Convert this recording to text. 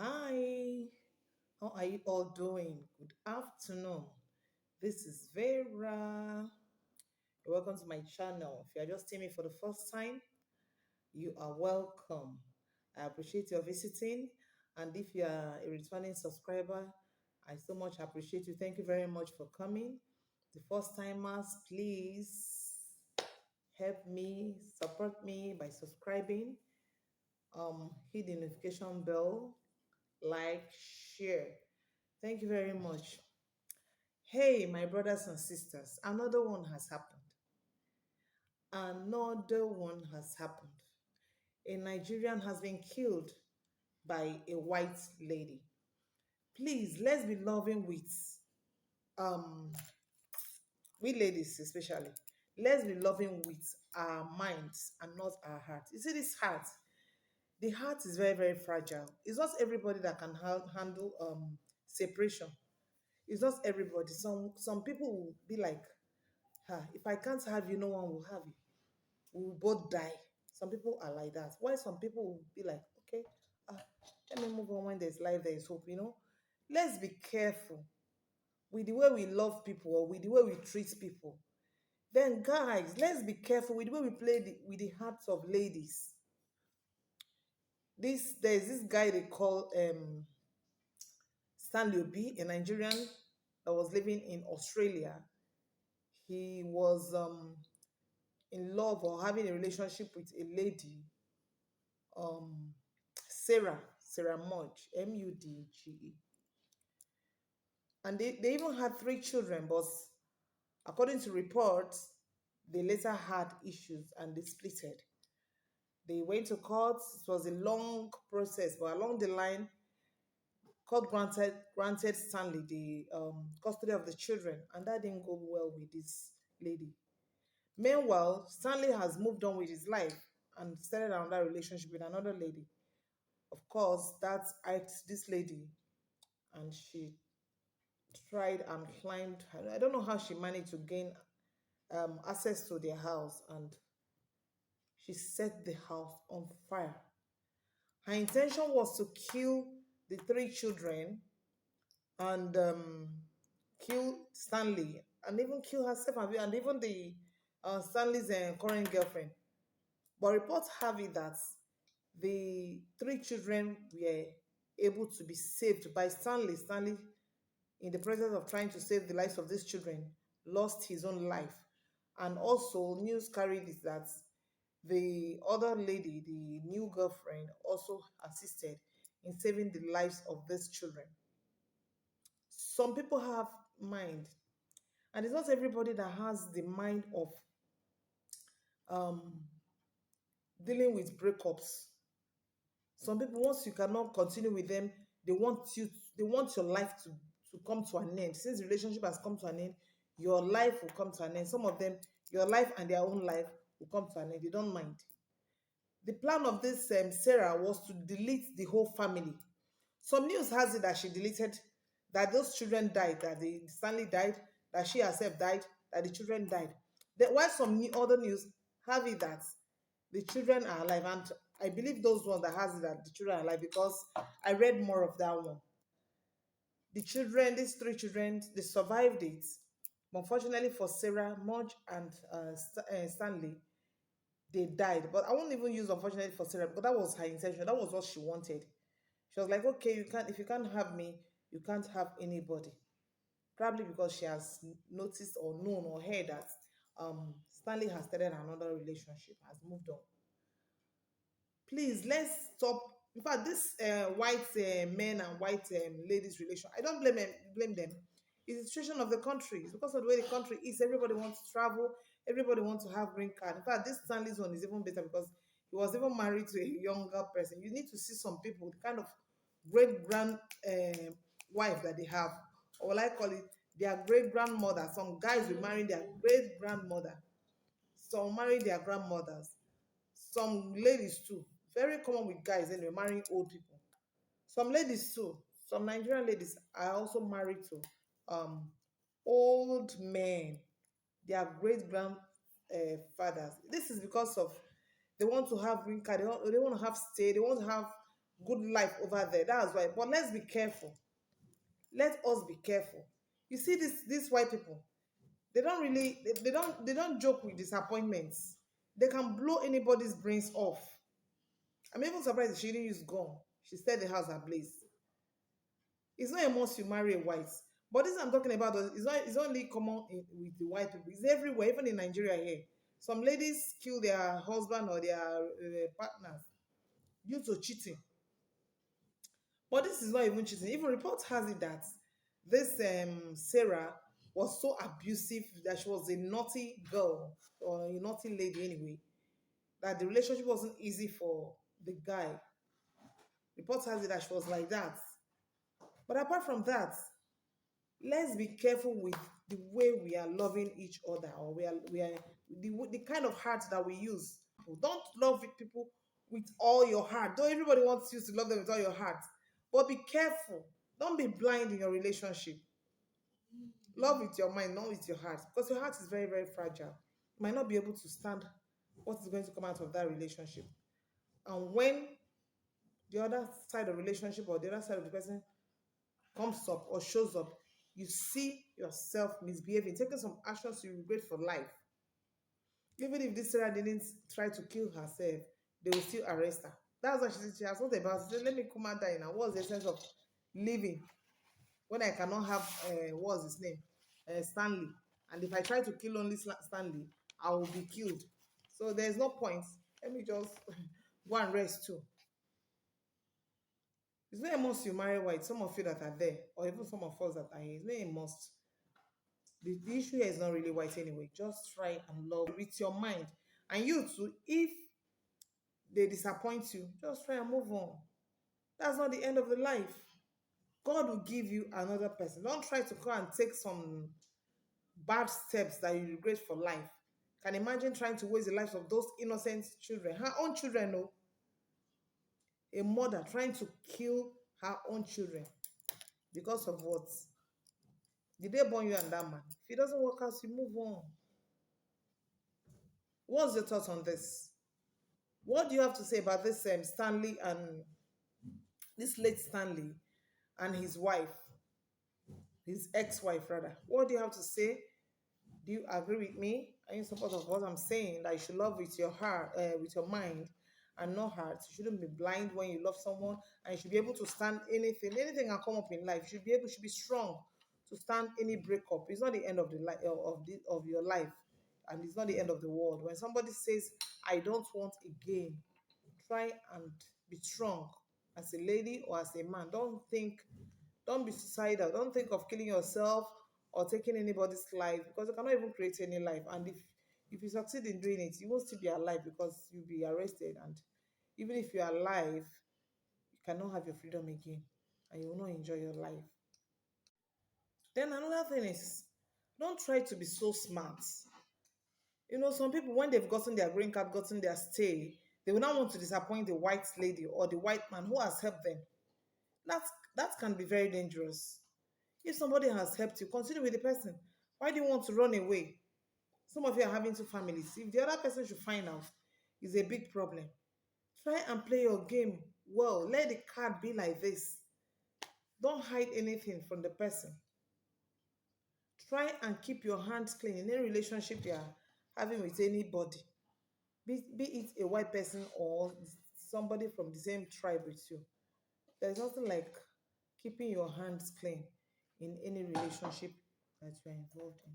Hi, how are you all doing? Good afternoon. This is Vera. Welcome to my channel. If you are just seeing me for the first time, you are welcome. I appreciate your visiting. And if you are a returning subscriber, I so much appreciate you. Thank you very much for coming. The first timers, please help me, support me by subscribing. Hit the notification bell, like, share. Thank you very much. Hey, my brothers and sisters, another one has happened. Another one has happened. A Nigerian has been killed by a white lady. Please, let's be loving with um we ladies especially. Let's be loving with our minds and not our heart. You see this heart? The heart is very, very fragile. It's not everybody that can handle separation. It's not everybody. Some people will be like, if I can't have you, no one will have you. We will both die. Some people are like that. Why some people will be like, okay, ah, let me move on. When there's life, there is hope. Let's be careful with the way we love people or with the way we treat people. Then, guys, let's be careful with the way we play with the hearts of ladies. There's this guy they call Stanley, a Nigerian that was living in Australia. He was in love or having a relationship with a lady, um, Sarah Mudge, Mudge. And they even had three children, but according to reports, they later had issues and they splitted. They went to court. It was a long process, but along the line, court granted Stanley the custody of the children, and that didn't go well with this lady. Meanwhile, Stanley has moved on with his life and started another relationship with another lady. Of course, that irked this lady, and she tried and climbed. I don't know how she managed to gain access to their house, and she set the house on fire. Her intention was to kill the three children and kill Stanley and even kill herself and even the Stanley's current girlfriend. But reports have it that the three children were able to be saved by Stanley. Stanley, in the process of trying to save the lives of these children, lost his own life. And also, news carried is that the other lady, the new girlfriend, also assisted in saving the lives of these children. Some people have mind, and it's not everybody that has the mind of um, dealing with breakups. Some people, once you cannot continue with them, they want your life to come to an end. Since the relationship has come to an end, your life will come to an end. Some of them, your life and their own life will come to an end. They don't mind. The plan of this Sarah was to delete the whole family. Some news has it that she deleted, that those children died, that the Stanley died, that she herself died, that the children died. While some other news have it that the children are alive, and I believe those ones that has it that the children are alive because I read more of that one. The children, these three children, they survived it. But unfortunately for Sarah, Mudge, and Stanley, they died. But I won't even use unfortunately for Sarah because that was her intention. That was what she wanted. She was like, okay, you can't if you can't have me, you can't have anybody. Probably because she has noticed or known or heard that Stanley has started another relationship, has moved on. Please, let's stop. In fact, this white men and white ladies relation, I don't blame them. It's the situation of the country. It's because of the way the country is. Everybody wants to travel. Everybody wants to have green card. In fact, this Stanley's one is even better because he was even married to a younger person. You need to see some people, the kind of great grand wife that they have, or what I call it, their great grandmother. Some guys will marry their great grandmother. Some marry their grandmothers. Some ladies too. Very common with guys and they're marrying old people. Some ladies too. Some Nigerian ladies are also married to old men. Their great grandfathers. This is because of they want to have green card. They want to have stay. They want to have good life over there. That's why. But let's be careful. Let us be careful. You see, these white people, they don't really they don't joke with disappointments. They can blow anybody's brains off. I'm even surprised she didn't use gun. She set the house ablaze. It's not a must you marry a white. But this I'm talking about it's only common with the white people. It's everywhere, even in Nigeria here. Some ladies kill their husband or their partners due to cheating. But this is not even cheating. Even report has it that this Sarah was so abusive that she was a naughty girl or a naughty lady anyway. That the relationship wasn't easy for the guy. Report has it that she was like that. But apart from that, let's be careful with the way we are loving each other, or we are the kind of heart that we use. Don't love people with all your heart. Though everybody wants you to love them with all your heart, but be careful. Don't be blind in your relationship. Love with your mind, not with your heart, because your heart is very, very fragile. You might not be able to stand what is going to come out of that relationship. And when the other side of the relationship or the other side of the person comes up or shows up, you see yourself misbehaving, taking some actions you regret for life. Even if this Sarah didn't try to kill herself, they will still arrest her. That's what she has thought about. She said, let me come out die now. What's the sense of living when I cannot have, what's his name? Stanley. And if I try to kill only Stanley, I will be killed. So there's no point. Let me just go and rest too. It's not a must you marry white. Some of you that are there, or even some of us that are here, it's not a must. The issue here is not really white anyway. Just try and love with your mind. And you too, if they disappoint you, just try and move on. That's not the end of the life. God will give you another person. Don't try to go and take some bad steps that you regret for life. Can imagine trying to waste the lives of those innocent children. Her own children, no. A mother trying to kill her own children because of what? Did they born you and that man? If it doesn't work out, you move on. What's your thoughts on this? What do you have to say about this Stanley and this late Stanley and his wife, his ex-wife rather? What do you have to say? Do you agree with me? Are you in support of what I'm saying? That you should love with your heart, with your mind, and not heart. You shouldn't be blind when you love someone, and you should be able to stand anything. Anything can come up in life. You should be able, should be strong to stand any breakup. It's not the end of the life of your life, and it's not the end of the world. When somebody says, "I don't want again," try and be strong as a lady or as a man. Don't be suicidal. Don't think of killing yourself or taking anybody's life, because you cannot even create any life. And if you succeed in doing it, you will still be alive because you'll be arrested. And even if you're alive, you cannot have your freedom again, and you will not enjoy your life. Then another thing is, don't try to be so smart. Some people, when they've gotten their green card, gotten their stay, they will not want to disappoint the white lady or the white man who has helped them. That can be very dangerous. If somebody has helped you, continue with the person. Why do you want to run away? Some of you are having two families. If the other person should find out, it's a big problem. Try and play your game well. Let the card be like this. Don't hide anything from the person. Try and keep your hands clean in any relationship you are having with anybody. Be it a white person or somebody from the same tribe with you. There's nothing like keeping your hands clean in any relationship that you are involved in.